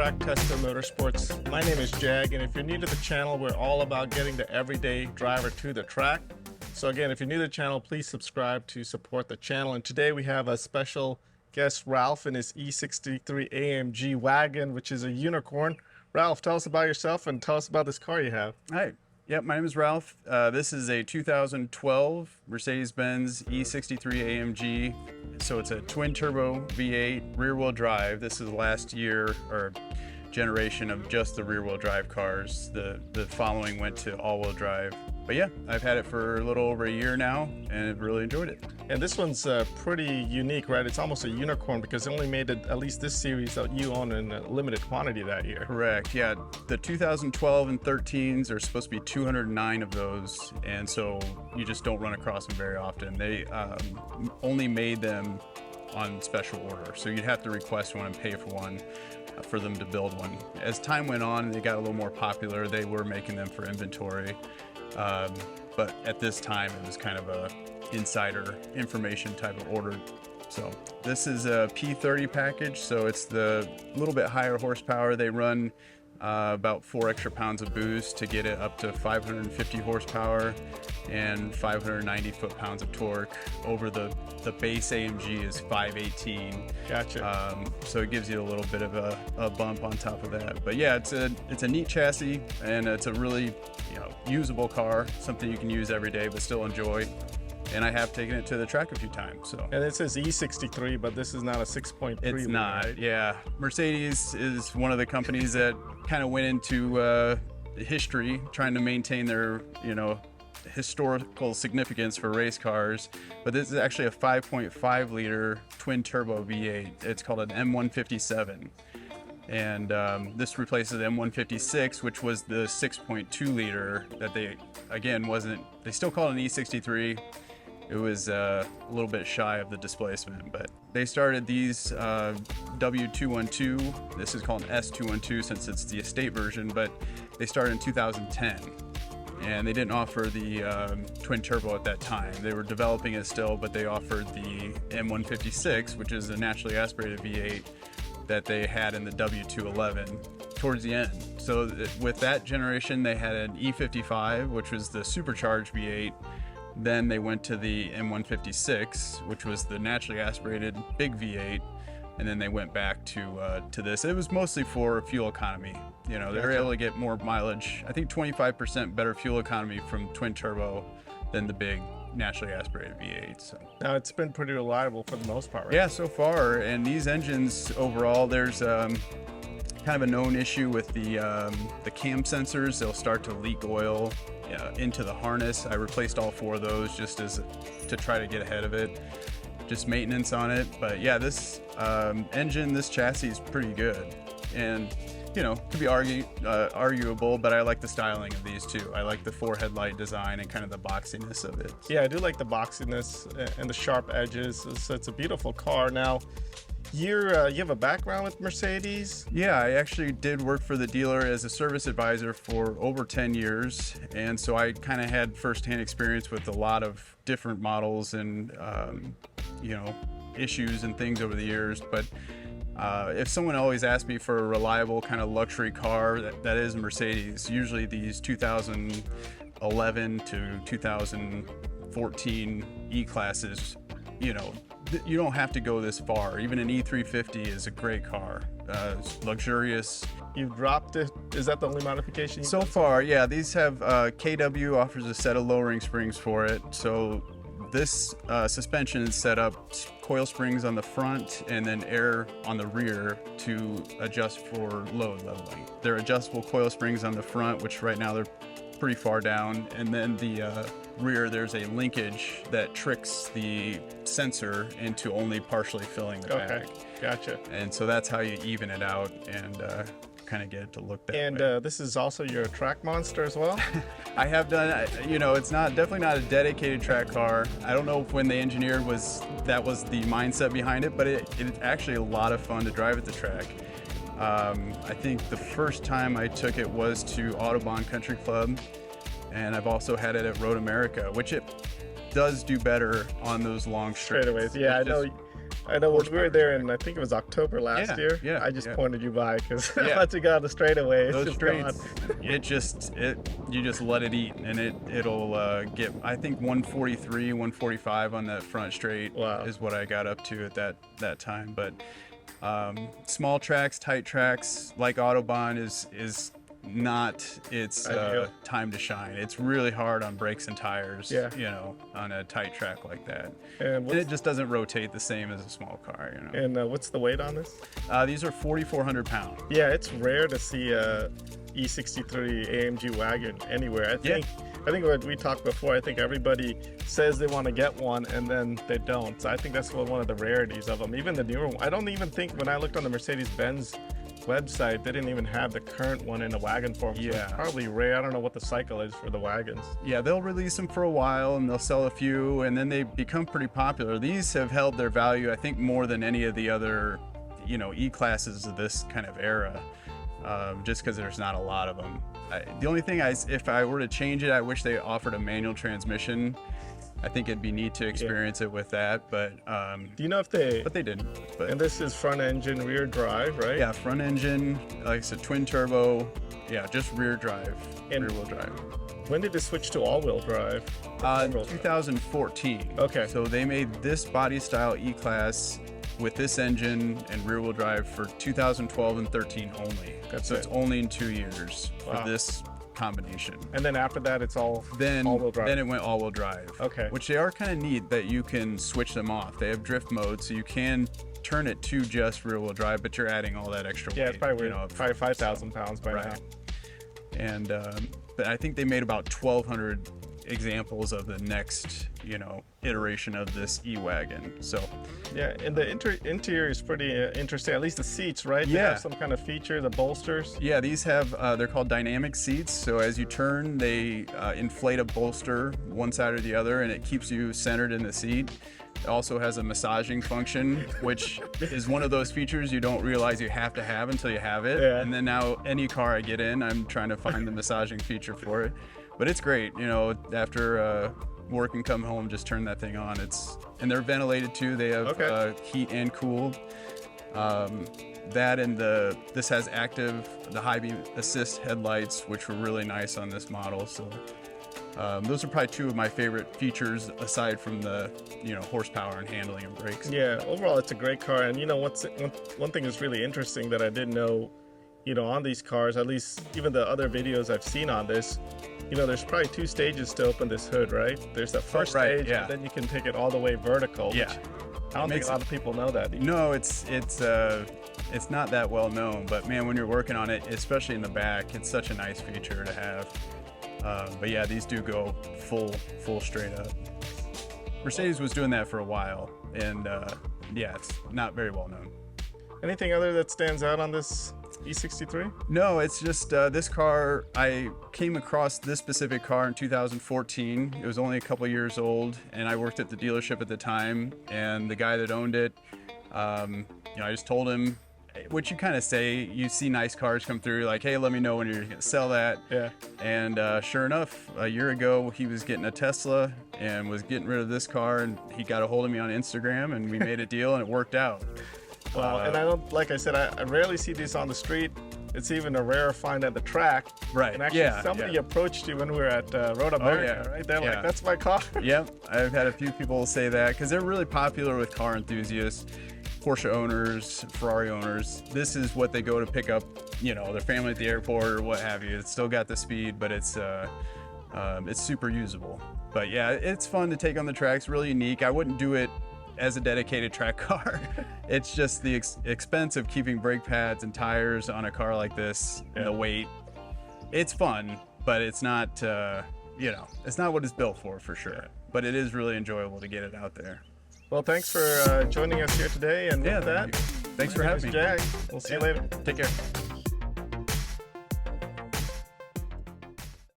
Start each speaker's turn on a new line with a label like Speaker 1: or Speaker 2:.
Speaker 1: Track Tested Motorsports. My name is Jag, and if you're new to the channel, we're all about getting the everyday driver to the track. So again, if you're new to the channel, please subscribe to support the channel. And today we have a special guest, Ralph, in his E63 AMG Wagon, which is a unicorn. Ralph, tell us about yourself and tell us about this car you have.
Speaker 2: Hi. Yep, my name is Ralph. This is a 2012 Mercedes-Benz E63 AMG. So it's a twin turbo V8 rear wheel drive. This is last year or generation of just the rear wheel drive cars. The following went to all wheel drive. But yeah, I've had it for a little over a year now and I've really enjoyed it.
Speaker 1: And this one's pretty unique, right? It's almost a unicorn because they only made it, at least this series that you own, in a limited quantity that year.
Speaker 2: Correct, yeah. The 2012 and 13s are supposed to be 209 of those, and so you just don't run across them very often. They only made them on special order, so you'd have to request one and pay for one for them to build one. As time went on, they got a little more popular. They were making them for inventory, but at this time it was kind of a insider information type of order. So this is a P30 package, so it's the little bit higher horsepower. They run about 4 extra pounds of boost to get it up to 550 horsepower and 590 foot-pounds of torque. Over the base AMG is 518.
Speaker 1: Gotcha.
Speaker 2: So it gives you a little bit of a bump on top of that. But yeah, it's a neat chassis, and it's a really usable car, something you can use every day but still enjoy. And I have taken it to the track a few times. So.
Speaker 1: And it says E63, but this is not a 6.3.
Speaker 2: It's not, right? Yeah. Mercedes is one of the companies that kind of went into history trying to maintain their, historical significance for race cars. But this is actually a 5.5 liter twin turbo V8. It's called an M157. And this replaces the M156, which was the 6.2 liter that they still call it an E63. It was a little bit shy of the displacement, but they started these W212. This is called an S212 since it's the estate version, but they started in 2010. And they didn't offer the twin turbo at that time. They were developing it still, but they offered the M156, which is a naturally aspirated V8 that they had in the W211 towards the end. So with that generation, they had an E55, which was the supercharged V8. Then they went to the M156, which was the naturally aspirated big V8, and then they went back to this. It was mostly for fuel economy. They were able to get more mileage. I think 25% better fuel economy from twin turbo than the big naturally aspirated V8. So.
Speaker 1: Now it's been pretty reliable for the most part, right?
Speaker 2: Yeah, so far. And these engines overall, there's kind of a known issue with the cam sensors. They'll start to leak oil into the harness. I replaced all 4 of those just to try to get ahead of it. Just maintenance on it. But yeah, this engine, this chassis is pretty good. And could be arguable, but I like the styling of these too. I like the 4 headlight design and kind of the boxiness of it.
Speaker 1: Yeah, I do like the boxiness and the sharp edges. So it's a beautiful car. Now, you have a background with Mercedes?
Speaker 2: Yeah, I actually did work for the dealer as a service advisor for over 10 years. And so I kind of had firsthand experience with a lot of different models and, issues and things over the years. But if someone always asks me for a reliable kind of luxury car, that is Mercedes. Usually these 2011 to 2014 E-classes, you don't have to go this far. Even an E350 is a great car. It's luxurious.
Speaker 1: You've dropped it. Is that the only modification?
Speaker 2: So far, yeah. These have KW offers a set of lowering springs for it. So this suspension is set up coil springs on the front and then air on the rear to adjust for load leveling. They're adjustable coil springs on the front, which right now they're pretty far down, and then the rear, there's a linkage that tricks the sensor into only partially filling the bag.
Speaker 1: Okay, gotcha.
Speaker 2: And so that's how you even it out and kind of get it to look that way.
Speaker 1: And this is also your track monster as well?
Speaker 2: I have done, it's definitely not a dedicated track car. I don't know if when they engineered that was the mindset behind it, but it's actually a lot of fun to drive at the track. I think the first time I took it was to Autobahn Country Club, and I've also had it at Road America, which it does do better on those long straightaways.
Speaker 1: Yeah, I know I know when we were
Speaker 2: horsepower
Speaker 1: there
Speaker 2: track.
Speaker 1: in, I think it was October last year.
Speaker 2: Yeah,
Speaker 1: I just
Speaker 2: yeah.
Speaker 1: pointed you by because
Speaker 2: Yeah.
Speaker 1: once you got on the straightaway, it's
Speaker 2: Those
Speaker 1: just
Speaker 2: straights,
Speaker 1: gone.
Speaker 2: you just let it eat, and it'll get, I think 143, 145 on that front straight.
Speaker 1: Wow.
Speaker 2: Is what I got up to at that time. But small tracks, tight tracks like Autobahn is not its time to shine. It's really hard on brakes and tires.
Speaker 1: Yeah.
Speaker 2: You know, on a tight track like that.
Speaker 1: And
Speaker 2: And it just doesn't rotate the same as a small car. You know.
Speaker 1: and what's the weight on this?
Speaker 2: These are 4,400 pounds.
Speaker 1: Yeah, it's rare to see a E63 AMG Wagon anywhere. I think what we talked before, I think everybody says they want to get one and then they don't. So I think that's one of the rarities of them. Even the newer one, I don't even think when I looked on the Mercedes-Benz website, they didn't even have the current one in a wagon form. So
Speaker 2: Yeah.
Speaker 1: it's probably rare. I don't know what the cycle is for the wagons.
Speaker 2: Yeah, they'll release them for a while and they'll sell a few and then they become pretty popular. These have held their value, I think, more than any of the other, you know, E-classes of this kind of era, just because there's not a lot of them. The only thing if I were to change it, I wish they offered a manual transmission. I think it'd be neat to experience it with that, but
Speaker 1: Do you know if they?
Speaker 2: but they didn't. But
Speaker 1: And this is front engine, rear drive, right?
Speaker 2: yeah, front engine, like I said, twin turbo. Yeah, just rear drive,
Speaker 1: And-
Speaker 2: rear wheel drive.
Speaker 1: When did it switch to all-wheel drive? All-wheel drive.
Speaker 2: 2014.
Speaker 1: Okay.
Speaker 2: So they made this body style E-Class with this engine and rear wheel drive for 2012 and 13 only.
Speaker 1: That's
Speaker 2: so
Speaker 1: it.
Speaker 2: it's only in 2 years
Speaker 1: Wow.
Speaker 2: for this combination.
Speaker 1: And then after that, it's all
Speaker 2: Then
Speaker 1: all-wheel drive.
Speaker 2: then it went all-wheel drive.
Speaker 1: Okay.
Speaker 2: Which they are kind of neat that you can switch them off. They have drift mode, so you can turn it to just rear wheel drive, but you're adding all that extra weight.
Speaker 1: Yeah, it's probably
Speaker 2: you know,
Speaker 1: probably 5,000 pounds by
Speaker 2: Right.
Speaker 1: now.
Speaker 2: And but I think they made about 1,200 examples of the next, you know, iteration of this E-Wagon. So
Speaker 1: Yeah, and the interior is pretty interesting. At least the seats, right? They
Speaker 2: Yeah.
Speaker 1: have some kind of feature, the bolsters.
Speaker 2: yeah, these have they're called dynamic seats. So as you turn, they inflate a bolster one side or the other, and it keeps you centered in the seat. It also has a massaging function, which is one of those features you don't realize you have to have until you have it.
Speaker 1: Yeah.
Speaker 2: And then now any car I get in, I'm trying to find the massaging feature for it. But it's great, you know, after work and come home, just turn that thing on. And they're ventilated too. They have
Speaker 1: Okay.
Speaker 2: heat and cooled. That and this has the high beam assist headlights, which were really nice on this model. So those are probably two of my favorite features aside from the, you know, horsepower and handling and brakes.
Speaker 1: Yeah, overall, it's a great car. And you know, one thing that's really interesting that I didn't know, you know, on these cars, at least even the other videos I've seen on this, you know, there's probably 2 stages to open this hood, right? There's the first
Speaker 2: right,
Speaker 1: stage,
Speaker 2: yeah.
Speaker 1: and then you can take it all the way vertical.
Speaker 2: Yeah.
Speaker 1: Which I don't think a lot of people know that.
Speaker 2: No, it's not that well known, but man, when you're working on it, especially in the back, it's such a nice feature to have. But yeah, these do go full straight up. Mercedes was doing that for a while, and yeah, it's not very well known.
Speaker 1: Anything other that stands out on this E63?
Speaker 2: No, it's just this car. I came across this specific car in 2014. It was only a couple years old, and I worked at the dealership at the time. And the guy that owned it, you know, I just told him, what you kind of say, you see nice cars come through, like, hey, let me know when you're gonna sell that.
Speaker 1: Yeah.
Speaker 2: And sure enough, a year ago, he was getting a Tesla and was getting rid of this car, and he got a hold of me on Instagram, and we made a deal, and it worked out.
Speaker 1: Wow. And I don't, like I said, I rarely see these on the street. It's even a rare find at the track.
Speaker 2: Right,
Speaker 1: And actually,
Speaker 2: yeah,
Speaker 1: somebody
Speaker 2: yeah.
Speaker 1: approached you when we were at Road America,
Speaker 2: yeah,
Speaker 1: right? They're
Speaker 2: yeah.
Speaker 1: like, that's my car.
Speaker 2: Yep, I've had a few people say that because they're really popular with car enthusiasts, Porsche owners, Ferrari owners. This is what they go to pick up, you know, their family at the airport or what have you. It's still got the speed, but it's super usable. But yeah, it's fun to take on the tracks, really unique. I wouldn't do it as a dedicated track car. It's just the expense of keeping brake pads and tires on a car like this and the weight. It's fun, but it's not, you know, it's not what it's built for sure. But it is really enjoyable to get it out there.
Speaker 1: Well, thanks for joining us here today. And
Speaker 2: Yeah,
Speaker 1: with that,
Speaker 2: thank you. Thanks for having me.
Speaker 1: Jag. We'll see you later.
Speaker 2: Take care.